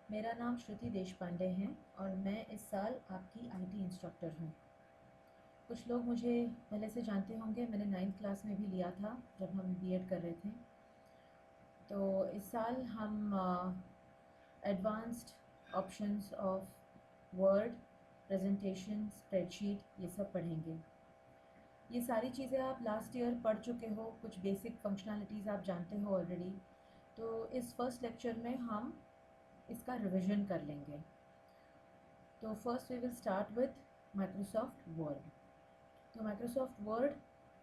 मेरा नाम श्रुति देशपांडे है और मैं इस साल आपकी आईटी इंस्ट्रक्टर हूँ। कुछ लोग मुझे पहले से जानते होंगे, मैंने 9th क्लास में भी लिया था जब हम बीएड कर रहे थे। तो इस साल हम advanced options of word, presentation, spreadsheet ये सब पढ़ेंगे। ये सारी चीज़ें आप लास्ट ईयर पढ़ चुके हो, कुछ बेसिक फंक्शनैलिटीज़ आप जानते हो ऑलरेडी। तो इस फर्स्ट लेक्चर में हम इसका रिवीजन कर लेंगे। तो first we will start with Microsoft Word. तो Microsoft Word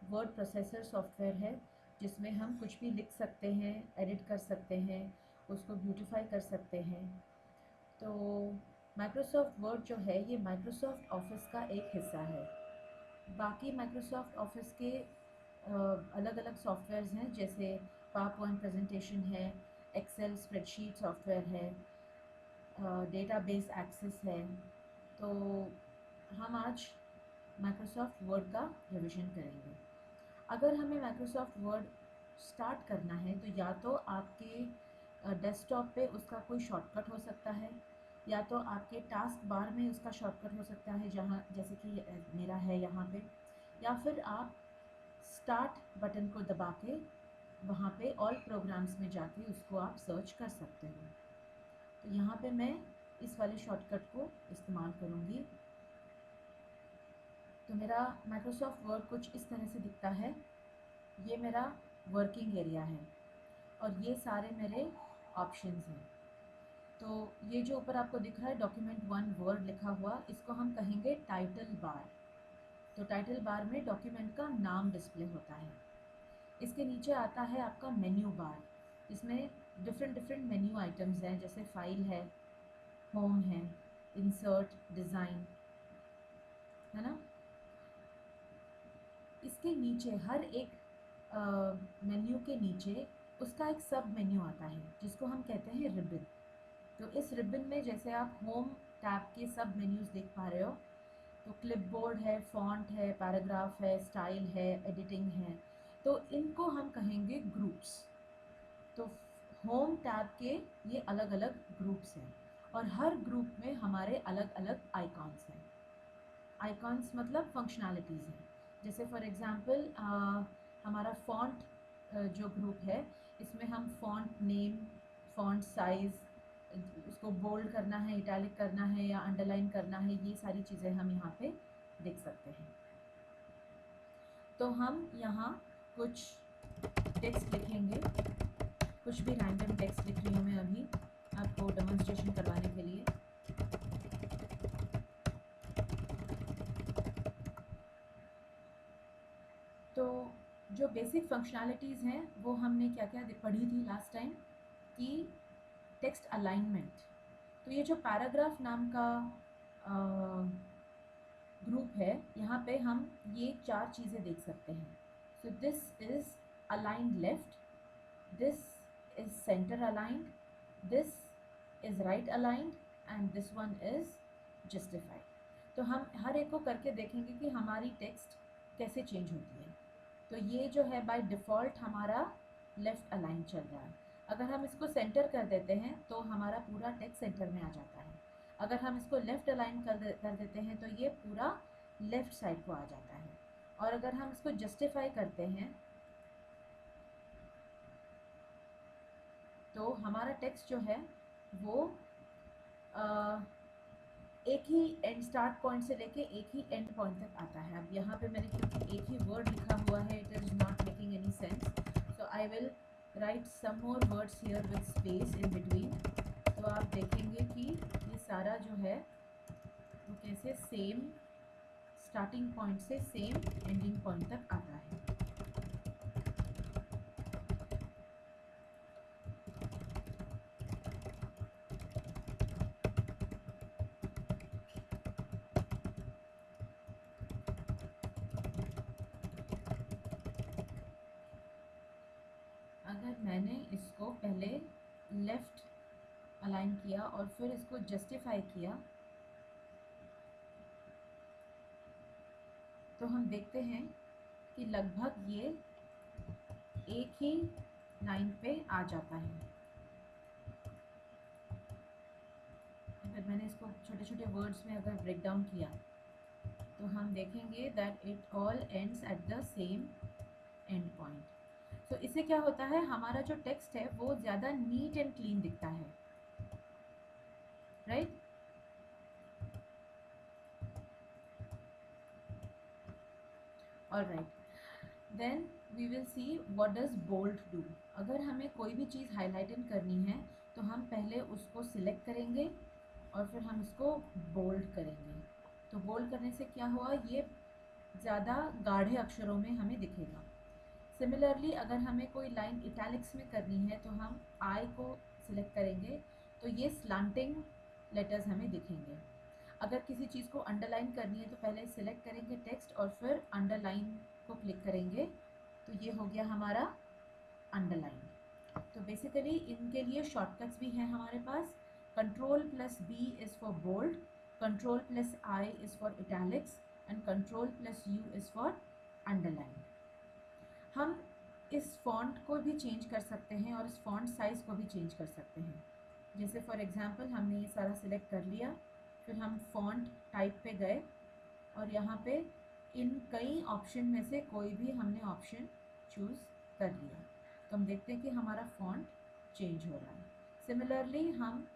word processor software है जिसमें हम कुछ भी लिख सकते हैं, एडिट कर सकते हैं, उसको ब्यूटीफाई कर सकते हैं। तो माइक्रोसॉफ्ट वर्ड जो है ये माइक्रोसॉफ्ट ऑफिस का एक हिस्सा है। बाकी माइक्रोसॉफ्ट ऑफिस के अलग अलग सॉफ्टवेयर्स हैं, जैसे पावर पॉइंट प्रेजेंटेशन है, एक्सेल स्प्रेडशीट सॉफ्टवेयर है, डेटाबेस एक्सेस है। तो हम आज माइक्रोसॉफ्ट वर्ड का रिवीजन करेंगे। अगर हमें माइक्रोसॉफ्ट वर्ड स्टार्ट करना है तो या तो आपके डेस्कटॉप पे उसका कोई शॉर्टकट हो सकता है, या तो आपके टास्क बार में उसका शॉर्टकट हो सकता है, जहाँ जैसे कि मेरा है यहाँ पे, या फिर आप स्टार्ट बटन को दबा के वहाँ पे ऑल प्रोग्राम्स में जाके उसको आप सर्च कर सकते हो। तो यहाँ पे मैं इस वाले शॉर्टकट को इस्तेमाल करूँगी। तो मेरा माइक्रोसॉफ्ट वर्ड कुछ इस तरह से दिखता है। ये मेरा वर्किंग एरिया है और ये सारे मेरे ऑप्शंस हैं। तो ये जो ऊपर आपको दिख रहा है डॉक्यूमेंट 1 वर्ड लिखा हुआ, इसको हम कहेंगे टाइटल बार। तो टाइटल बार में डॉक्यूमेंट का नाम डिस्प्ले होता है। इसके नीचे आता है आपका मेन्यू बार, इसमें डिफरेंट डिफरेंट मेन्यू आइटम्स हैं, जैसे फाइल है, होम है, इंसर्ट, डिज़ाइन, है ना। इसके नीचे हर एक मेन्यू के नीचे उसका एक सब मेन्यू आता है जिसको हम कहते हैं रिबन। तो इस रिबन में जैसे आप होम टैब के सब मेन्यूज़ देख पा रहे हो, तो क्लिपबोर्ड है, फॉन्ट है, पैराग्राफ है, स्टाइल है, एडिटिंग है। तो इनको हम कहेंगे ग्रुप्स। तो होम टैब के ये अलग अलग ग्रुप्स हैं और हर ग्रुप में हमारे अलग अलग आइकॉन्स हैं। आइकॉन्स मतलब फंक्शनैलिटीज़ हैं। जैसे फॉर एग्ज़ाम्पल हमारा फ़ॉन्ट जो ग्रुप है, इसमें हम फ़ॉन्ट नेम, फ़ॉन्ट साइज़, उसको बोल्ड करना है, इटैलिक करना है या अंडरलाइन करना है, ये सारी चीज़ें हम यहाँ पे देख सकते हैं। तो हम यहाँ कुछ टेक्स्ट लिखेंगे, कुछ भी रैंडम टेक्स्ट लिख रही हूँ मैं अभी आपको डेमोन्स्ट्रेशन करवाने के लिए। तो जो बेसिक फंक्शनैलिटीज़ हैं वो हमने क्या क्या पढ़ी थी लास्ट टाइम, कि टेक्स्ट अलाइनमेंट। तो ये जो पैराग्राफ नाम का ग्रुप है, यहाँ पे हम ये 4 चीज़ें देख सकते हैं। So this is aligned left, this is centre aligned, this is right aligned and this one is justified. तो हम हर एक को करके देखेंगे कि हमारी टेक्स्ट कैसे चेंज होती है। तो ये जो है बाय डिफ़ॉल्ट हमारा लेफ़्ट अलाइन चल रहा है। अगर हम इसको सेंटर कर देते हैं तो हमारा पूरा टेक्स्ट सेंटर में आ जाता है। अगर हम इसको लेफ़्ट अलाइन कर देते हैं तो ये पूरा लेफ़्ट साइड को आ जाता है। और अगर हम इसको जस्टिफाई करते हैं तो हमारा टेक्स्ट जो है वो एक ही एंड स्टार्ट पॉइंट से लेके एक ही एंड पॉइंट तक आता है। अब यहाँ पे मैंने क्योंकि एक ही वर्ड लिखा हुआ है, it is not making any sense, so I will write some more words here with space in between. तो आप देखेंगे कि ये सारा जो है वो कैसे सेम स्टार्टिंग पॉइंट से सेम एंडिंग पॉइंट तक आता है। अगर मैंने इसको पहले लेफ़्ट अलाइन किया और फिर इसको जस्टिफाई किया तो हम देखते हैं कि लगभग ये एक ही लाइन पे आ जाता है। छोटे छोटे वर्ड्स में अगर ब्रेक डाउन किया तो हम देखेंगे that it all ends at the same and point. तो इससे क्या होता है, हमारा जो टेक्स्ट है वो ज़्यादा नीट एंड क्लीन दिखता है, right? Alright, then we will see what does bold do. अगर हमें कोई भी चीज़ हाईलाइटिंग करनी है तो हम पहले उसको सिलेक्ट करेंगे और फिर हम इसको बोल्ड करेंगे। तो बोल्ड करने से क्या हुआ, ये ज़्यादा गाढ़े अक्षरों में हमें दिखेगा। सिमिलरली अगर हमें कोई लाइन इटैलिक्स में करनी है तो हम आई को सिलेक्ट करेंगे तो ये स्लांटिंग लेटर्स हमें दिखेंगे। अगर किसी चीज़ को अंडरलाइन करनी है तो पहले सिलेक्ट करेंगे टेक्स्ट और फिर अंडरलाइन को क्लिक करेंगे, तो ये हो गया हमारा अंडरलाइन। तो बेसिकली इनके लिए शॉर्टकट्स भी हैं हमारे पास। Control plus B is for bold, control plus I is for italics and control plus U is for underline. हम इस फॉन्ट को भी चेंज कर सकते हैं और इस फॉन्ट साइज़ को भी चेंज कर सकते हैं। जैसे फॉर एग्जांपल हमने ये सारा सिलेक्ट कर लिया, फिर हम फॉन्ट टाइप पे गए और यहाँ पे इन कई ऑप्शन में से कोई भी हमने ऑप्शन चूज़ कर लिया, तो हम देखते हैं कि हमारा फॉन्ट चेंज हो रहा है। सिमिलरली हम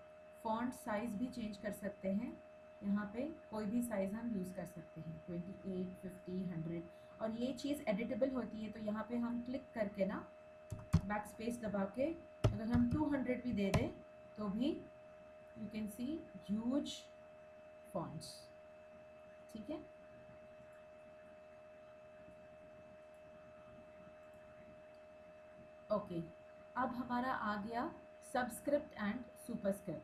फॉन्ट साइज़ भी चेंज कर सकते हैं। यहाँ पे कोई भी साइज़ हम यूज़ कर सकते हैं, 28, 50, 100, और ये चीज़ एडिटेबल होती है। तो यहाँ पे हम क्लिक करके ना बैक स्पेस दबा के अगर हम 200 भी दे दें तो भी you can see huge fonts, ठीक है। ओके, अब हमारा आ गया सबस्क्रिप्ट एंड सुपरस्क्रिप्ट।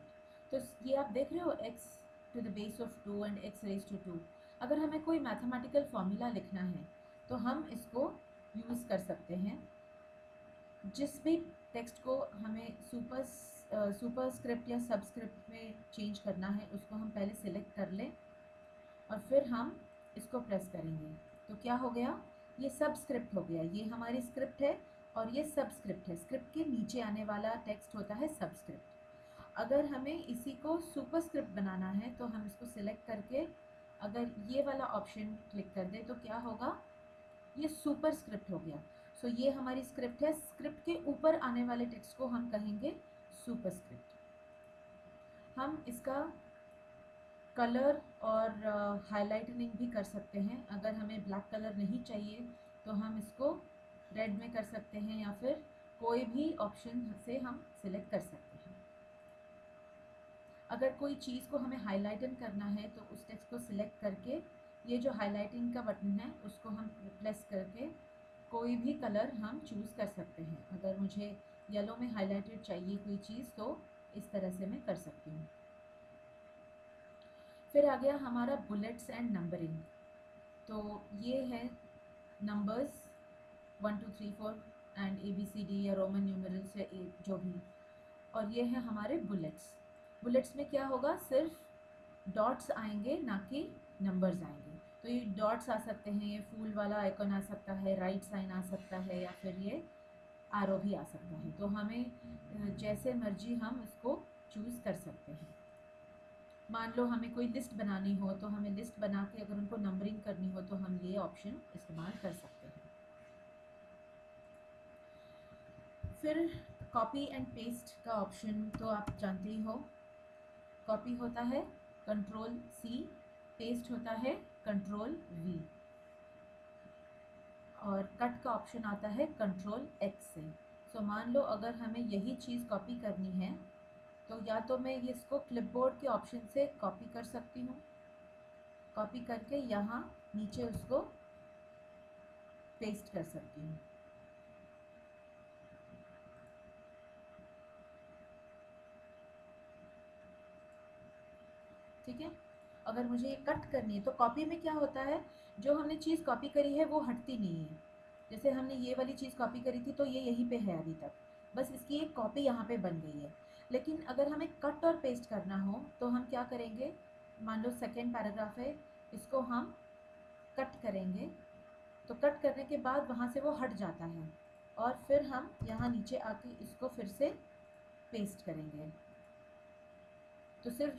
तो ये आप देख रहे हो x to the base of 2 and x raise to 2। अगर हमें कोई मैथमेटिकल फॉर्मूला लिखना है तो हम इसको यूज़ कर सकते हैं। जिस भी टेक्स्ट को हमें सुपरस्क्रिप्ट या सबस्क्रिप्ट में चेंज करना है उसको हम पहले सिलेक्ट कर लें और फिर हम इसको प्रेस करेंगे तो क्या हो गया, ये सबस्क्रिप्ट हो गया। ये हमारी स्क्रिप्ट है और ये सबस्क्रिप्ट है। स्क्रिप्ट के नीचे आने वाला टेक्स्ट होता है सबस्क्रिप्ट। अगर हमें इसी को सुपरस्क्रिप्ट बनाना है तो हम इसको सिलेक्ट करके अगर ये वाला ऑप्शन क्लिक कर दे तो क्या होगा, ये सुपरस्क्रिप्ट हो गया। सो ये हमारी स्क्रिप्ट है। स्क्रिप्ट के ऊपर आने वाले टेक्स्ट को हम कहेंगे सुपरस्क्रिप्ट। हम इसका कलर और हाइलाइटनिंग भी कर सकते हैं। अगर हमें ब्लैक कलर नहीं चाहिए तो हम इसको रेड में कर सकते हैं या फिर कोई भी ऑप्शन से हम सिलेक्ट कर सकते हैं। अगर कोई चीज़ को हमें हाइलाइटन करना है तो उस टेक्स्ट को सिलेक्ट करके ये जो हाइलाइटिंग का बटन है उसको हम प्रेस करके कोई भी कलर हम चूज़ कर सकते हैं। अगर मुझे येलो में हाइलाइटेड चाहिए कोई चीज़ तो इस तरह से मैं कर सकती हूँ। फिर आ गया हमारा बुलेट्स एंड नंबरिंग। तो ये है नंबर्स 1 2 3 4 एंड ABCD या रोमन न्यूमरल्स या जो भी, और ये है हमारे बुलेट्स। बुलेट्स में क्या होगा, सिर्फ डॉट्स आएंगे ना कि नंबर्स आएंगे। तो ये डॉट्स आ सकते हैं, ये फूल वाला आइकन आ सकता है, राइट साइन आ सकता है या फिर ये आरो भी आ सकता है। तो हमें जैसे मर्जी हम इसको चूज़ कर सकते हैं। मान लो हमें कोई लिस्ट बनानी हो तो हमें लिस्ट बना के अगर उनको नंबरिंग करनी हो तो हम ये ऑप्शन इस्तेमाल कर सकते हैं। फिर कॉपी एंड पेस्ट का ऑप्शन तो आप जानते ही हो। कॉपी होता है Ctrl+C, पेस्ट होता है Ctrl+V, और कट का ऑप्शन आता है Ctrl+X से। सो मान लो अगर हमें यही चीज़ कॉपी करनी है तो या तो मैं इसको क्लिपबोर्ड के ऑप्शन से कॉपी कर सकती हूँ, कॉपी करके यहाँ नीचे उसको पेस्ट कर सकती हूँ। ठीक है। अगर मुझे ये कट करनी है तो कॉपी में क्या होता है, जो हमने चीज़ कॉपी करी है वो हटती नहीं है। जैसे हमने ये वाली चीज़ कॉपी करी थी तो ये यहीं पे है अभी तक, बस इसकी एक कॉपी यहाँ पे बन गई है। लेकिन अगर हमें कट और पेस्ट करना हो तो हम क्या करेंगे, मान लो सेकेंड पैराग्राफ है, इसको हम कट करेंगे तो कट करने के बाद वहाँ से वो हट जाता है और फिर हम यहाँ नीचे आके इसको फिर से पेस्ट करेंगे। तो सिर्फ